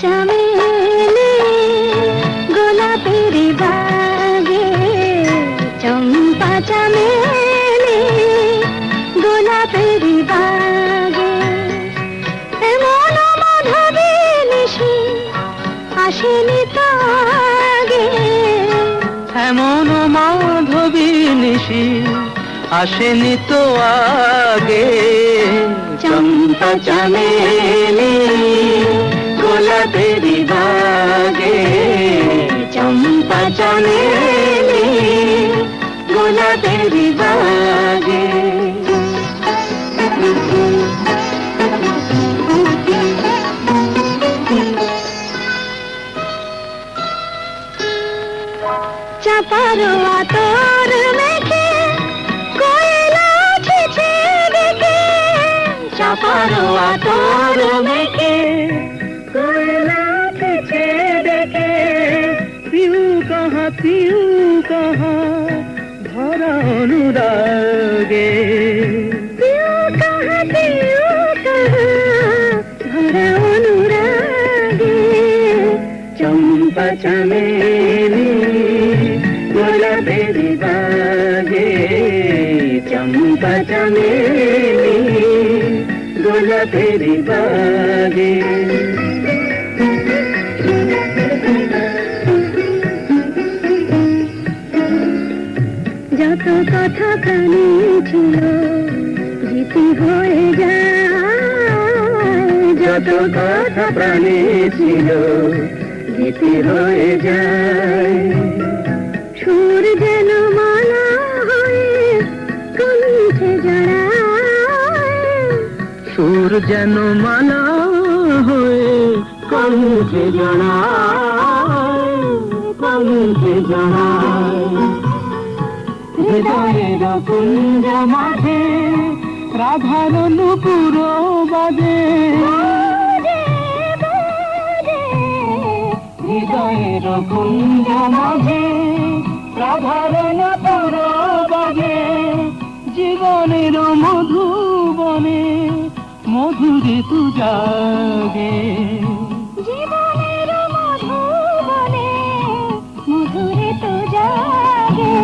চামেলি গোলাপের বাগে, চম্পা চামেলি গোলাপের বাগে, এমন মাধবী নিশি আসেনি তো আগে, এমন মাধবী নিশি আসেনি তো আগে। চম্পা চামেলি গোলাপের বাগে, চম্পা চামেলি গোলাপের বাগে। চাপার আতর মেখে কোয়েলা ছেছে দেখে, চাপার আতর মেখে কোয়েলা ছেছে দেখে, পিউ কাহা ধরা অনুরাগে, পিউ কাহা ধরা অনুরাগে। চম্পা চামেলি গোলাপের বাগে, চম্পা চামেলি গোলাপের বাগে। যত কথা প্রাণে ছিল গীতি হয়ে যায়, যত কথা প্রাণে ছিল গীতি হয়ে যায়। সুর যেন মালা হয়ে কণ্ঠে জড়ায়, সুর যেন মালা হয়ে কণ্ঠে জড়ায়, কণ্ঠে জড়ায়। হৃদয়ের কুঞ্জ মাঝে রাধার নুপুর বাজে, হৃদয়ের কুঞ্জ মাঝে রাধার নুপুর বাজে। জীবনের মধুবনে মধুরে তু জাগে, জীবনের মধুবনে মধুরে তো জাগে।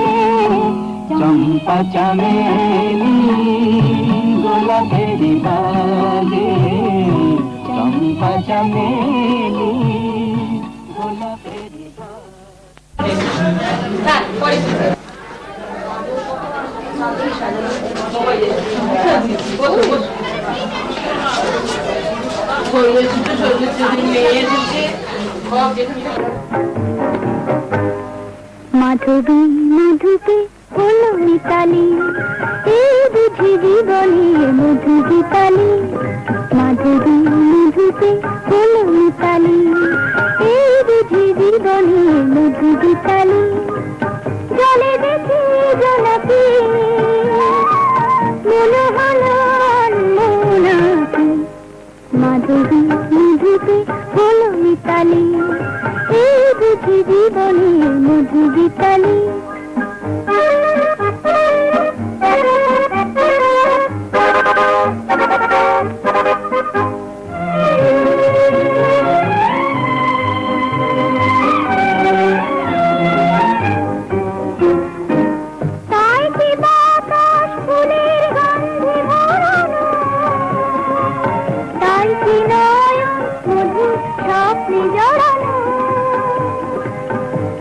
চম্পা চামেলি গোলাপের বাগে, চম্পা চামেলি গোলাপের মাধবী মাধবী হলো মিতালি, এই বুঝি জীবনে মধু গীতালি। মাধবী মাধবী হলো মিতালি, এই বুঝি জীবনে মধু গীতালি। জলে দেখি জলাপি মনে হলো মোনাপি, মাধবী মাধবী হলো মিতালি, এই বুঝি জীবনে মধু গীতালি। তাই কি বাতাস ফুলের গন্ধে ভরানো, তাই কি নয়ন মধুর স্বপ্নে জড়ানো,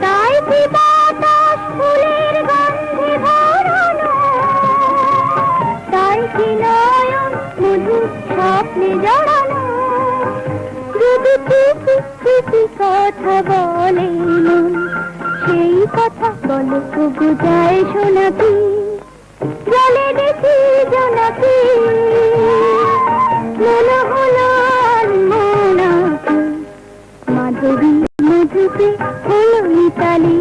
তাই কি বাতাস ফুলের গন্ধে ভরানো, তাই কি নয়ন মধুর স্বপ্নে জড়ানো। যদি কিছু কথা বলে মন, সেই কথা বলো তবু যায় শোনাবি। জলে দেখি জোনাকি মনে হলো মোনাকি, মাধবী মাধবী হলো মিতালি,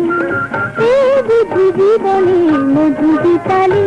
এই বুঝি জীবনে মধু গীতালি।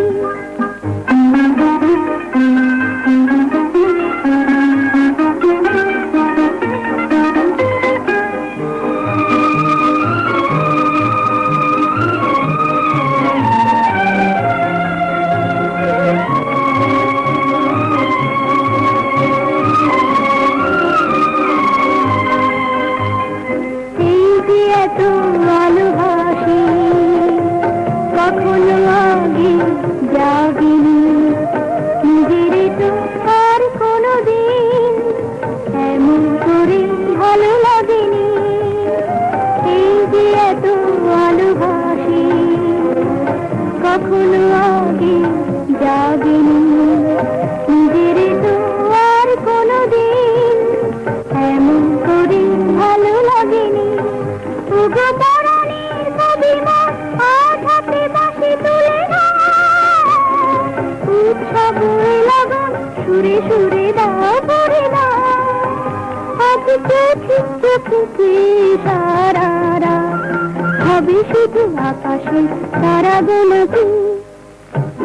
চিত্রকূটে তারারা হবে শুধু আকাশে তারা গোলকে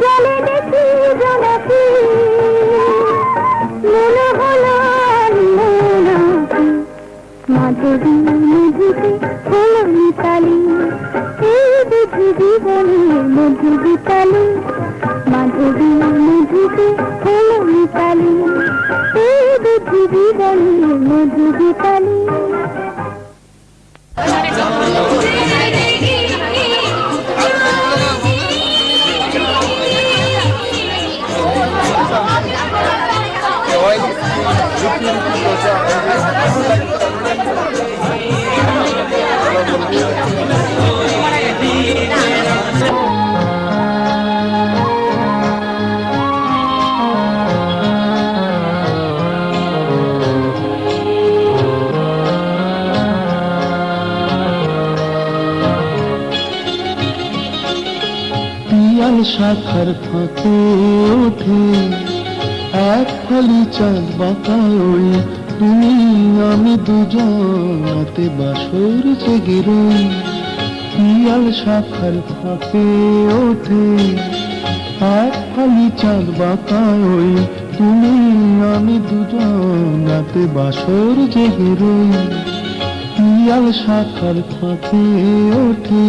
জলে দেখি জোনাকি মনে হলো মোনাকি মাধবী মধুতে হলো মিতালি এই বুঝি জীবনের মধু বিতালি মাধবী মধুতে হলো মিতালি এই বুঝি জীবনের মধু বিতালি পিয়াল শাখার ফাঁকে ওঠে এক ফালি চাঁদ বাঁকায় তুমি আমি দুজনাতে বাসর জেগে রই পিয়াল শাখার ফাঁকে ওঠে এক ফালি চাঁদ বাঁকায় তুমি আমি দুজনাতে বাসর জেগে রই পিয়াল শাখার ফাঁকে ওঠে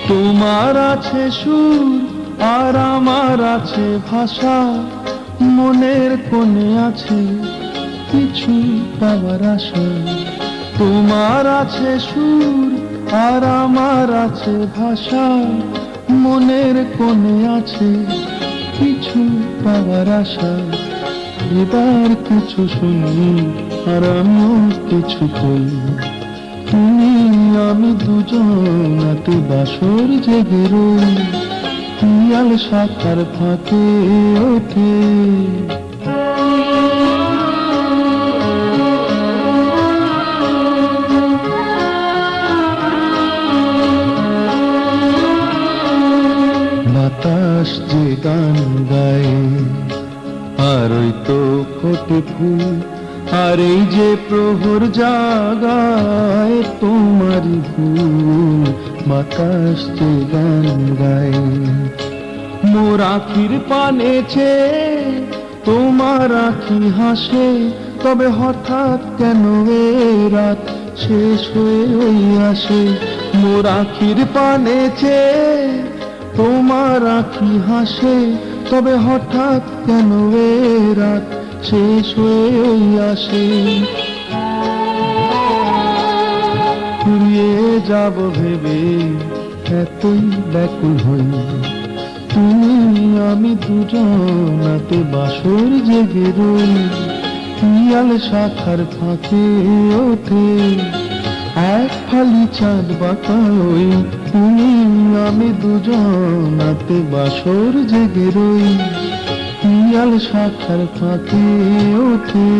তোমার আছে সুর আর আমার আছে ভাষা মনের কোণে আছে কিছু পাওয়ার আশা তোমার আছে সুর আর আমার আছে ভাষা মনের কোণে আছে কিছু পাওয়ার আশা এবার কিছু শুনি আর আমিও কিছু কই তুমি আমি দুজনাতে বাসর জেগে রই পিয়াল শাখার ফাঁকে ওঠে বাতাস যে গান গায় আর ওই তো ফোটে ফুল আর এই যে প্রহর জাগায় তোমারই ভুল বাতাস যে গান গায় মোর আখির পানেছে তোমার আখি হাসে তবে হঠাৎ কেন এ রাত শেষ হয়ে ওই আসে মোর আখির পানেছে তোমার আখি হাসে তবে হঠাৎ কেন এ রাত শেষ হয়ে আসে ফুরিয়ে যাব ভেবে এতই ব্যাকুল হই তুমি আমি দুজনাতে বাসর জেগে রই পিয়াল শাখার ফাঁকে ওঠে এক ফালি চাঁদ বাঁকায় তুমি আমি দুজনাতে বাসর জেগে রই পিয়াল শাখার ফাঁকে ওঠে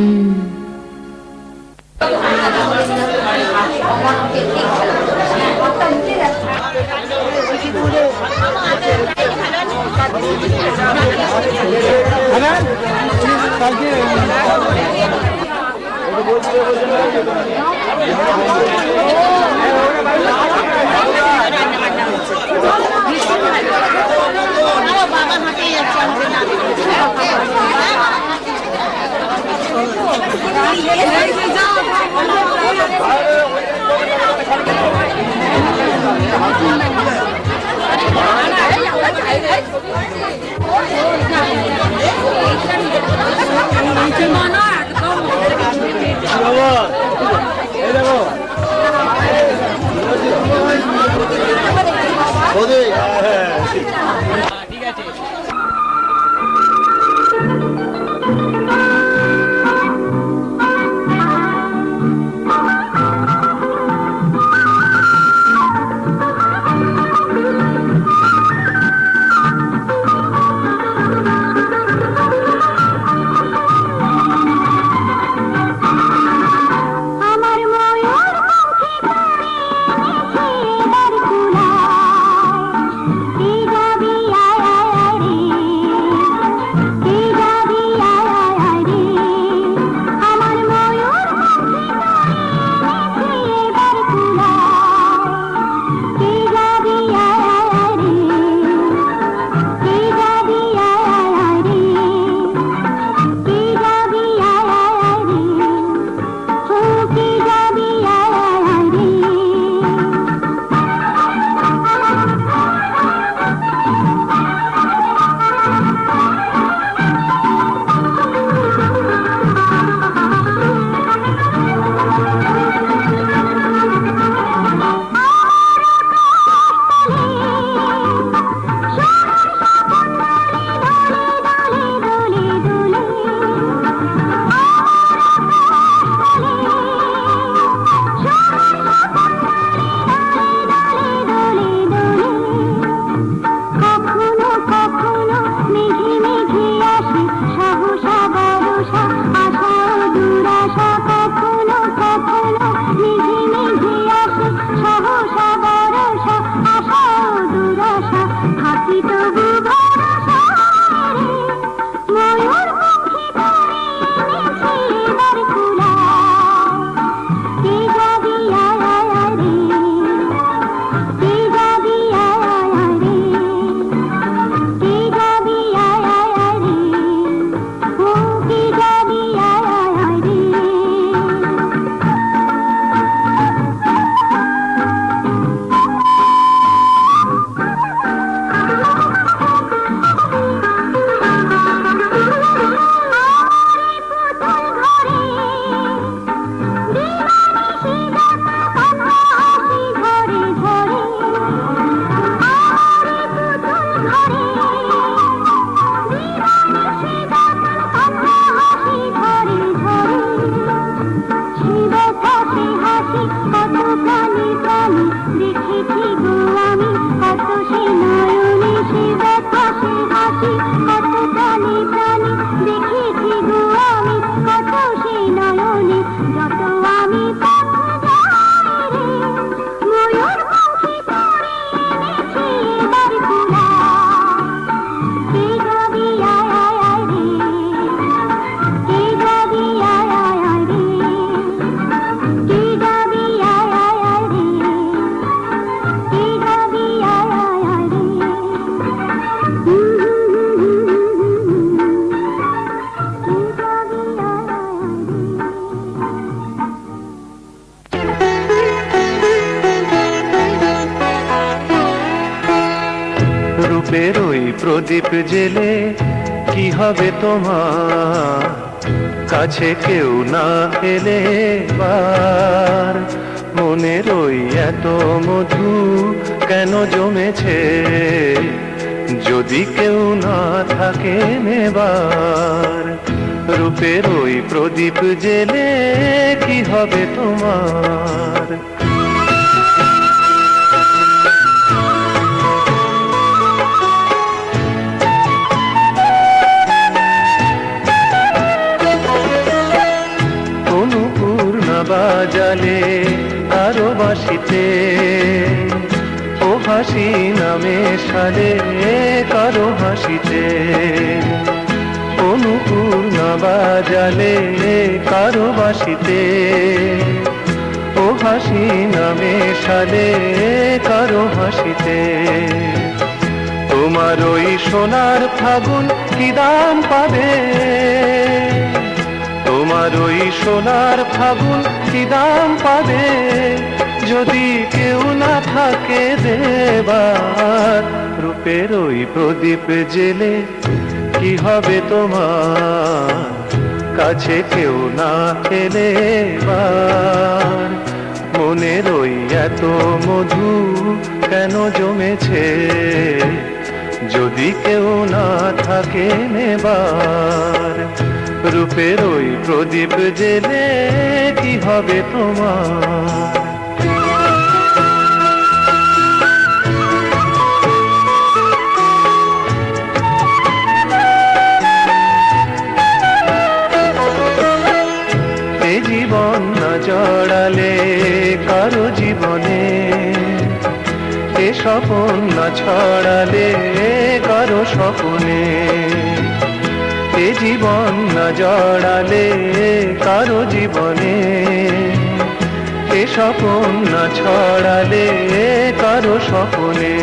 প্রদীপ জেলে কি হবে তোমার, কাছে কেউ না এলে বার মনের ওই এত মধু কেন জমেছে, যদি কেউ না থাকে নেবার। রূপের ওই প্রদীপ জেলে কি হবে তোমার। বাজালে কারো বাঁশিতে ও হাসি নামে সালে কারো হাসিতে, অনুপুর না বাজালে কারো বাঁশিতে ও হাসি নামে সালে কারো হাসিতে। তোমার ওই সোনার ফাগুন কি দাম পাবে, তোমার ওই সোনার ফাগুন কি দাম পাবে, যদি কেউ না থাকে দেবার। রূপের ওই প্রদীপ জেলে কি হবে তোমার, কাছে কেউ না এলে বার মনের ওই এত মধু কেন জমেছে, যদি কেউ না থাকে নেবার। রূপের ওই প্রদীপ জেলে কি হবে তোমার। এ জীবন না জড়ালে কারো জীবনে, এ স্বপন না ছড়ালে কারো স্বপনে, এ জীবন না জড়ালে কারো জীবনে, এ স্বপন না ছড়ালে কারো স্বপনে।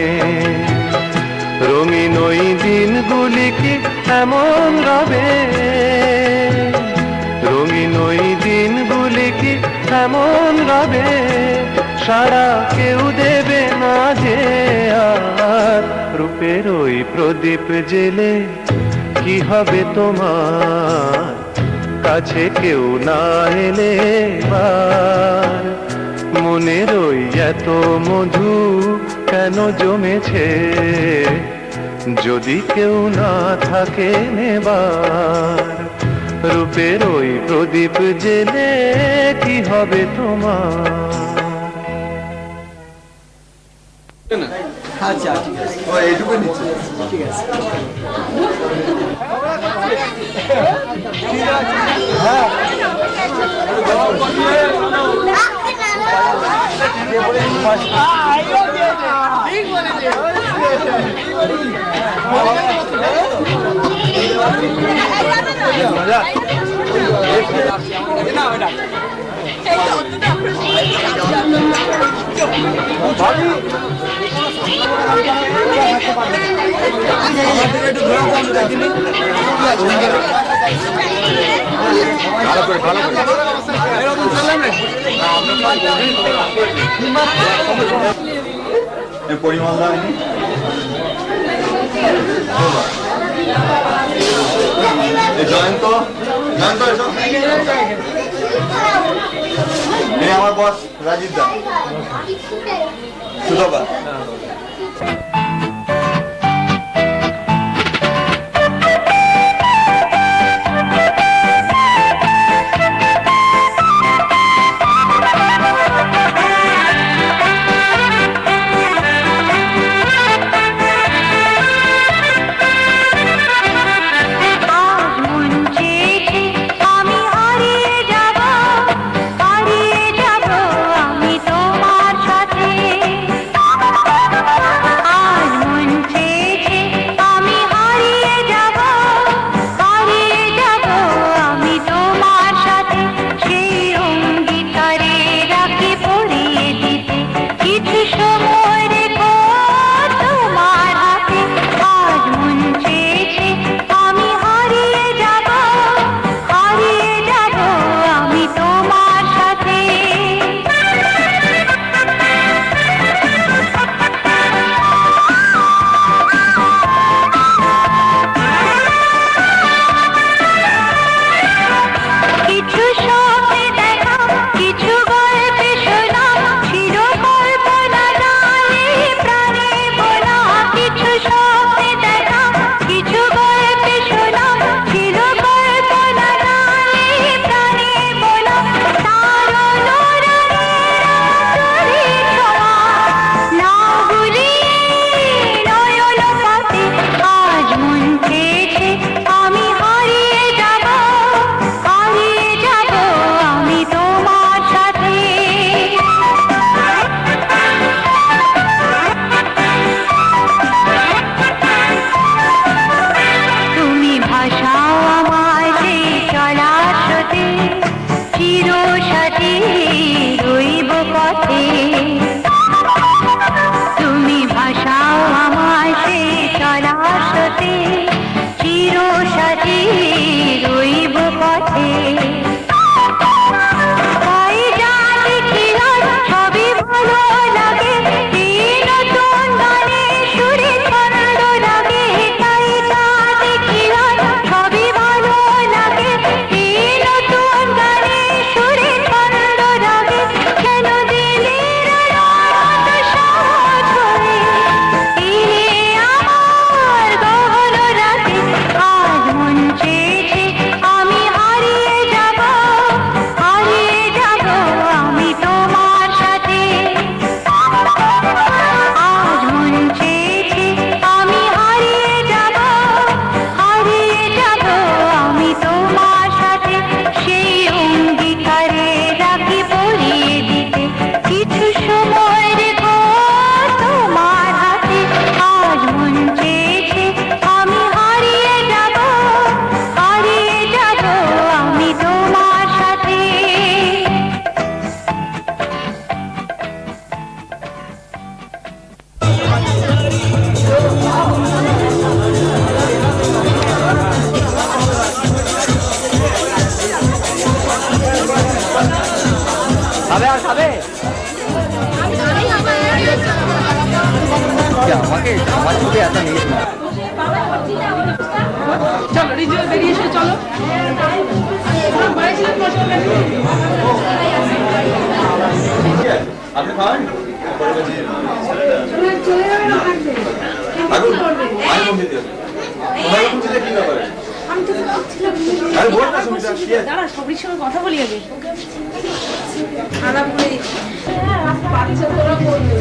রঙিন ওই দিনগুলি কি এমন রবে, রঙিন ওই দিনগুলি কি এমন রবে, সারা কেউ দেবে না যে আর। রূপের ওই প্রদীপ জেলে কি হবে তোমার, কাছে কেউ না এলে বার মনের ওই এত মধু কেন জমেছে, যদি কেউ না থাকে নেবার। রূপের ওই প্রদীপ জেলে কি হবে তোমার। আচ্ছা এইটুকু নিচ্ছি, ঠিক আছে। পরিমাণ জয়ন্ত জয়ন্ত এসো, আমার বস রাজীব দা সুতপা। আমি তোমার সাথে আমাকে আমার ছবি এত নিয়ে না। চলো রিজুয়াল বেরিয়ে এসো চলো আপনি খাওয়ান আগুন আমি কম দিতে তোমার কোন চিন্তা কি ব্যাপার আরে বল না সুমিতা কি আছে দাঁড়া সবার সঙ্গে কথা বলি আগে আলাপ করে বাচ্চা তোরা বলবে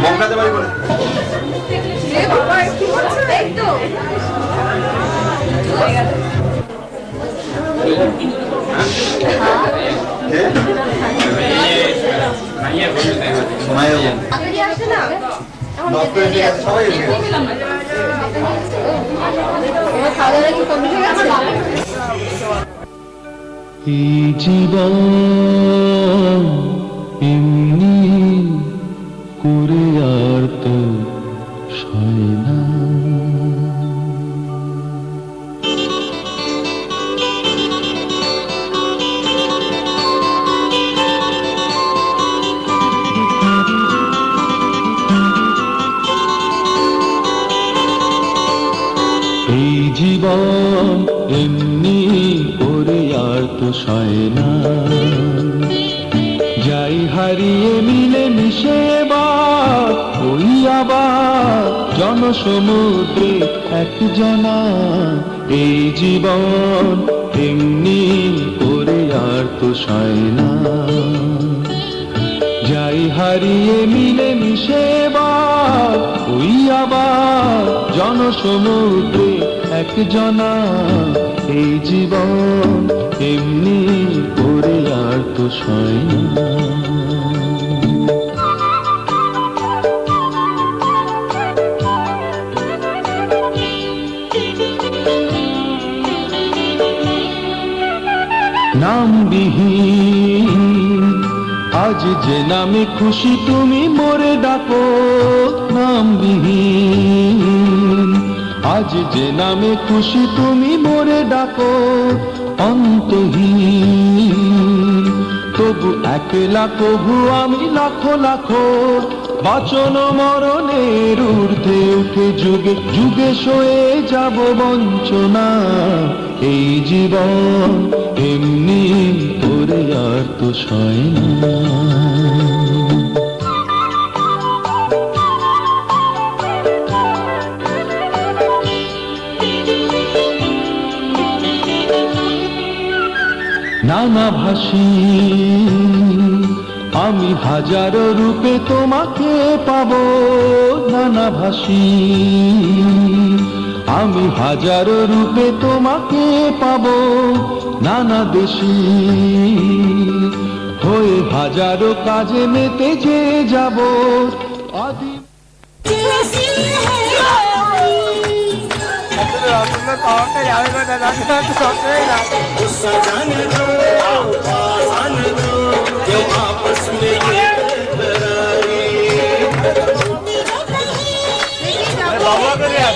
মমতাতে বাড়ি করে এ বাবা কি হচ্ছে এই তো হয়ে গেল আপনি আসেন না সবাই খাওয়া দাওয়া কি কমপ্লিট হয়ে গেছে এই জীবন এমনি করে আর তো সয় না। এই জীবন এমনি করে আর তো সয় না। যাই হারিয়ে মিলে মিশে এবার ওই আবার জনসমুদ্রে একজনা। এই জীবন এমনি করে আর তো সয় না। যাই হারিয়ে মিলে মিশে এবার ওই আবার জনসমুদ্রে একজনা। এই জীবন এমনি করে আর তো সয় না। নামবিহীন আজ যে নামে খুশি তুমি মোরে ডাকো। নামবিহীন আজ যে নামে খুশি তুমি মোরে ডাকো। অন্তহীন তবু একলা কভু আমি লাখো লাখো। বাঁচন মরণের ঊর্ধ্বে উঠে যুগে যুগে সয়ে যাব বঞ্চনা। এই জীবন এমনি করে আর তো সয় না। নানাভাষী আমি হাজারো রূপে তোমাকে পাবো। নানাভাষী আমি হাজারো রূপে তোমাকে পাবো। নানা দেশী হয়ে হাজারো কাজে মেতে যে যাব। আদি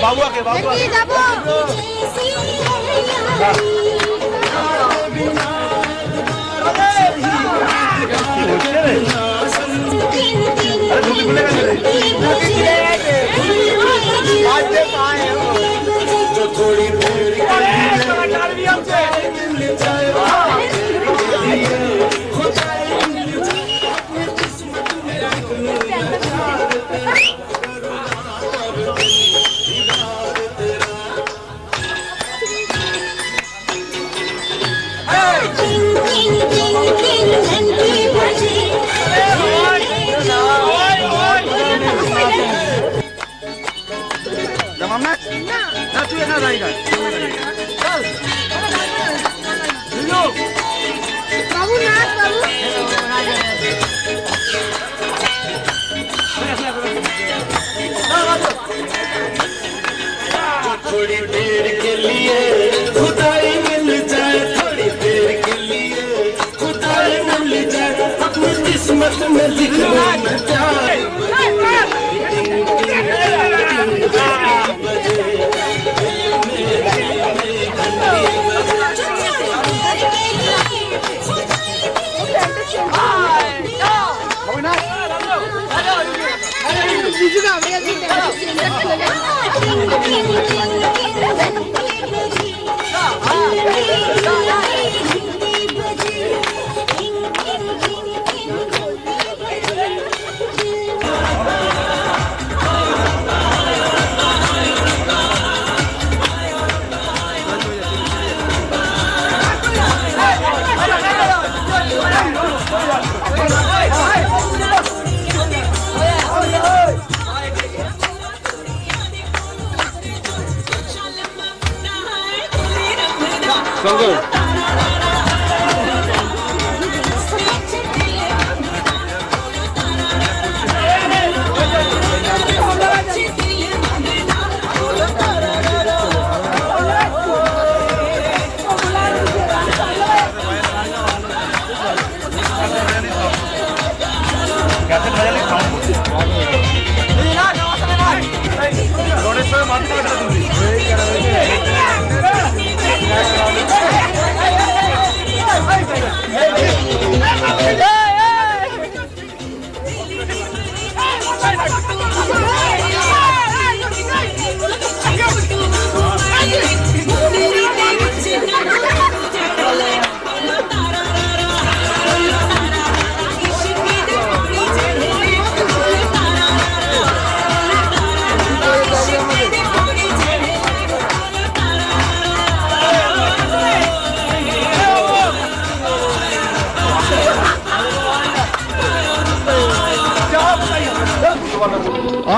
বাবু নাচ বাবু थोड़ी देर के लिए खुदाई मिल जाए। थोड़ी देर के लिए खुदाई मिल जाए। अपनी किस्मत में लिखना न जाए। আমি আজকে সিলিন্ডার চলে শঙ্কর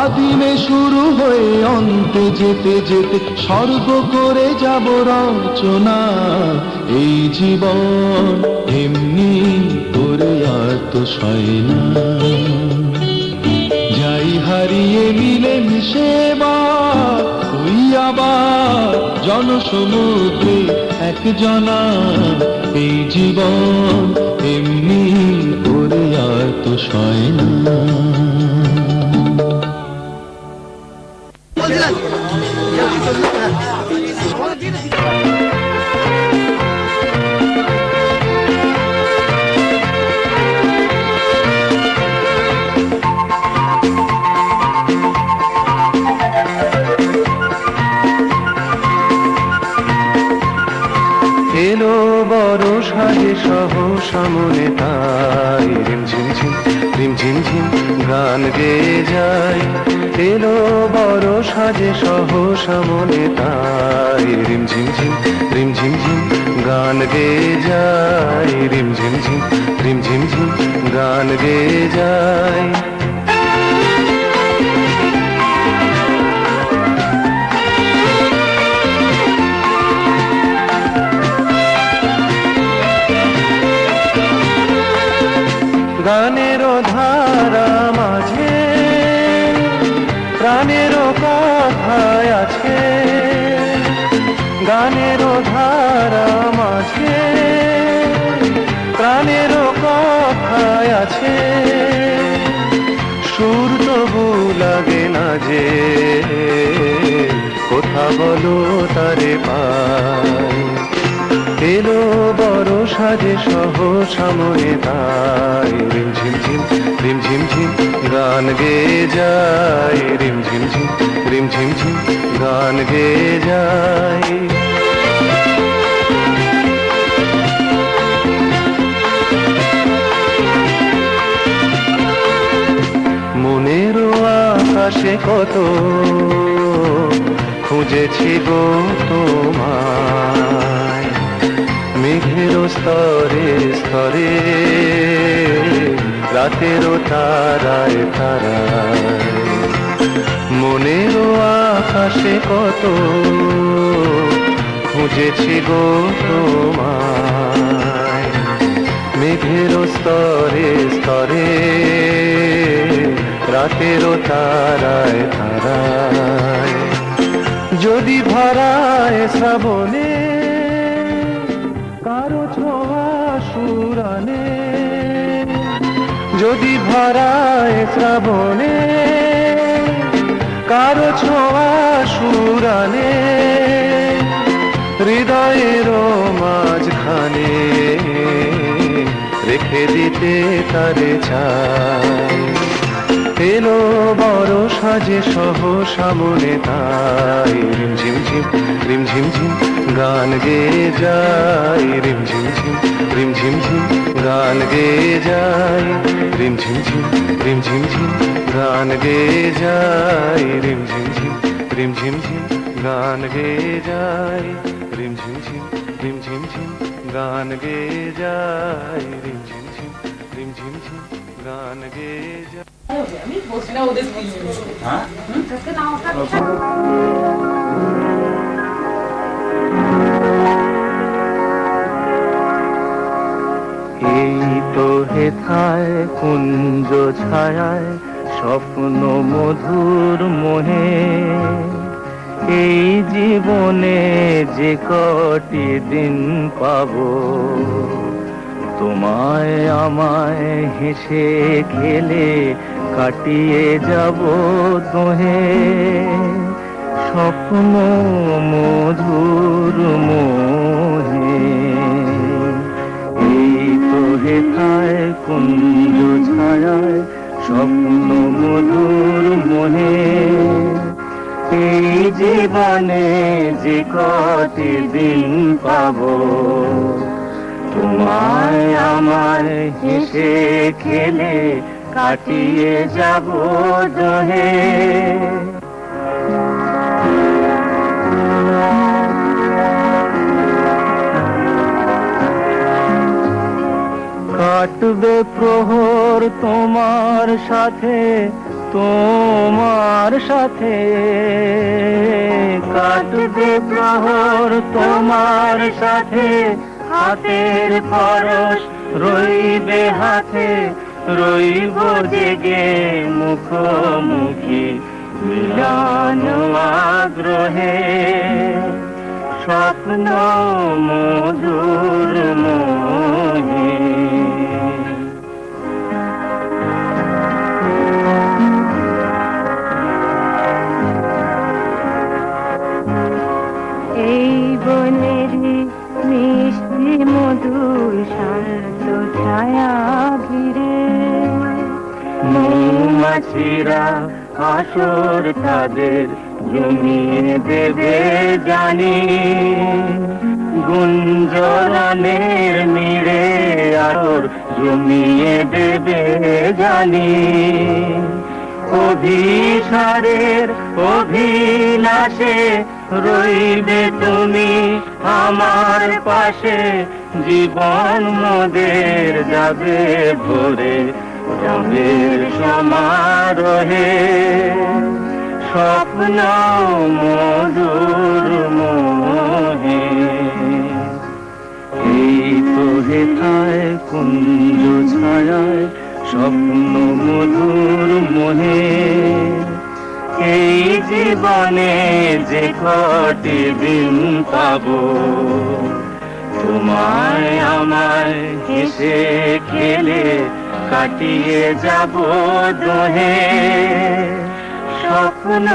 আদিমে শুরু হয়ে অন্তে যেতে যেতে স্বর্গ করে যাব রচনা। এই জীবন এমনি করে আর তো সয় না। যাই হারিয়ে মিলে মিশে ওই আবার জনসমুদ্রে একজনা। এই জীবন এমনি করে আর তো সয় না। এলো বড় সাজে সহসা মনে তাই রিমঝিম ঝিম রিমঝিম ঝিম গান গেয়ে যায়। এলো বড় সাজে সহসা মনে তাই রিমঝিম ঝিম রিমঝিম ঝিম গান গেয়ে যায়। রিমঝিম ঝিম রিমঝিম ঝিম গান গেয়ে যায়। গানেরও ধারা মাঝে প্রাণেরও কথায় আছে। গানেরও ধারা মাঝে প্রাণেরও কথায় আছে। সুর তবু লাগে না যে কোথা বলো তারে পাই। এলো বড় সাজে সহসা মনে তাই রিমঝিম ঝিম রিমঝিম ঝিম গান গেয়ে যায়। রিমঝিম ঝিম রিমঝিম ঝিম গান গেয়ে যায়। মনেরও আকাশে কত খুঁজেছি গো তোমায়। মেঘের স্তরে স্তরে রাতেরও তারায় তারায়। মনেরও আকাশে কত খুঁজেছি গো তোমায়। মেঘের স্তরে স্তরে রাতেরও তারায় তারায়। যদি ভরায় শ্রাবণে কারো ছোঁয়া সুরানে। যদি ভরায় শ্রাবণে কারো ছোঁয়া সুরানে। হৃদয়েরও মাঝখানে রেখে দিতে তারে চাই। এলো বড় সাজে সহসা মনে তাই রিমঝিম ঝিম রিমঝিম ঝিম গান গেয়ে যায় রিমঝিম ঝিম রিমঝিম ঝিম গান গেয়ে যায় রিমঝিম ঝিম রিমঝিম ঝিম গান গেয়ে যায় রিমঝিম ঝিম রিমঝিম ঝিম গান গেয়ে যায় রিমঝিম ঝিম রিমঝিম ঝিম গান গেয়ে যায় রিমঝিম ঝিম রিমঝিম ঝিম গান গেয়ে যায়। আমি বসি না ওদের হ্যাঁ আজকে নাও এই তো হেথায় কুঞ্জ ছায়ায় স্বপ্ন মধুর মোহে এই জীবনে যে কটি দিন পাবো তোমায় আমায় হেসে খেলে কাটিয়ে যাব দোহে স্বপ্ন মধুর মোহে এই তো হেথায় কুঞ্জ ছায়ায় স্বপ্ন মধুর মোহে এই জীবনে যে কটি দিন পাবো তোমায় আমায় হেসে খেলে কাটিয়ে যাব দোহে কাটবে প্রহর তোমার সাথে তোমার সাথে কাটবে প্রহর তোমার সাথে হাতের পরশ রইবে হাতে রইব জেগে মুখোমুখি মিলন আগ্রহে স্বপ্ন মধুর মোহে এই বনেরই মিষ্টি মধুর শান্ত ছায়া ঘিরে মৌমাছিরা আসর তাদের জমিয়ে দেবে জানি গুঞ্জরণের মিড়ে আসর জমিয়ে দেবে জানি অভিসারের অভিলাষে রইবে তুমি আমার পাশে জীবন মোদের যাবে ভরে রঙের সমারোহে স্বপ্ন মধুর মোহে এই তো হেথায় কুঞ্জ ছায়ায় স্বপ্ন মধুর মোহে এই জীবনে যে কটি দিন পাবো তোমায় আমায় হেসে খেলে কাটিয়ে যাব দোহে স্বপ্ন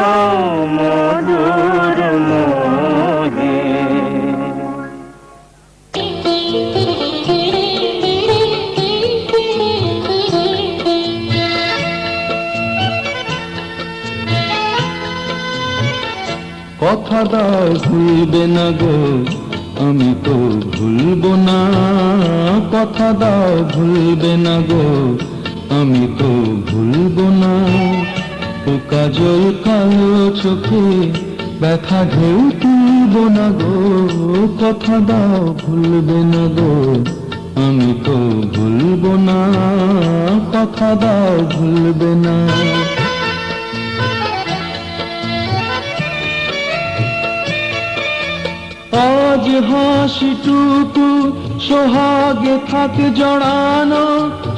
মধুর মোহে কথা দাও ভুলবে না গো আমি তো ভুলবো না কথা দাও ভুলবে না গো আমি তো ভুলবো না ও কাজল কালো চোখে ব্যথা ঢেউ তুলবো না গো কথা দাও ভুলবে না গো আমি তো ভুলবো না কথা দাও ভুলবে না আজ হাসিটুকু সোহাগে থাকে জড়ানো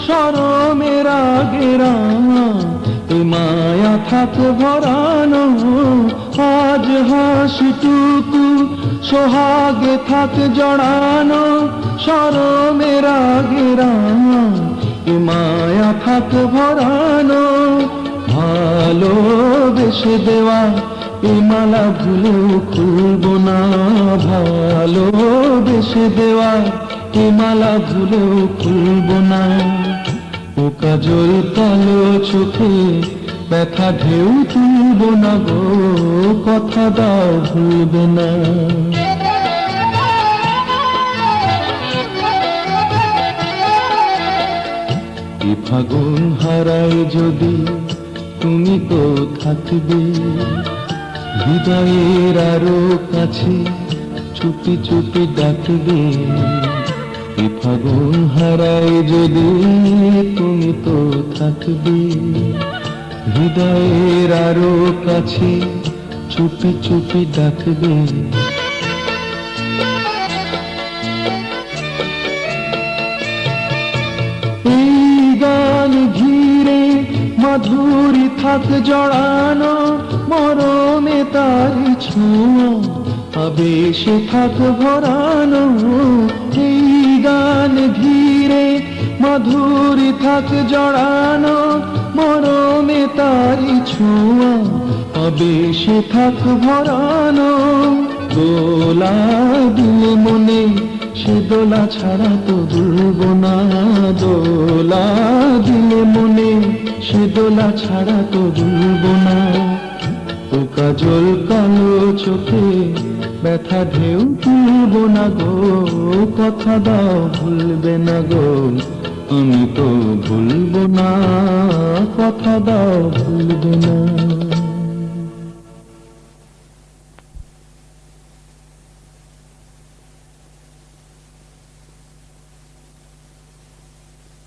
শরমের আগে রাঙা এ মায়া থাকে ভরানো আজ হাসিটুকু সোহাগে থাকে জড়ানো শরমের আগে রাঙা এ মায়া থাকে ভরানো ভালোবেসে দেওয়া এ মালা ভুলেও খুলবো না ভালোবেসে দেওয়া এ মালা ভুলেও খুলবো না ও কাজল কালো চোখে ব্যথা ঢেউ তুলব না গো, কথা দাও ভুলবে না। এ ফাগুন হারাই যদি তুমি তো থাকবে হৃদয়ের আরো কাছে, চুপি চুপি ডাকবে। এ ফাগুন হারাই যদি তুমি তো থাকবে হৃদয়ের আরো কাছে, চুপি চুপি ডাকবে। এই গান ঘিরে মাধুরী থাক জড়ানো, মরমে তার ছোঁয়া আবেশে থাক ভরানো। এই গান ঘিরে মাধুরী থাক জড়ানো, মরমে তার ছোঁয়া আবেশে থাক ভরানো। দোলা দিলে মনে সে দোলা ছাড়া তো দুলব না, দোলা দিলে মনে সে দোলা ছাড়া তো দুলব না। ও কাজল কালো চোখে ব্যথা ঢেউ তুলব না গো, কথা দাও ভুলবে না গো, আমি তো ভুলব না, কথা দাও ভুলবে না।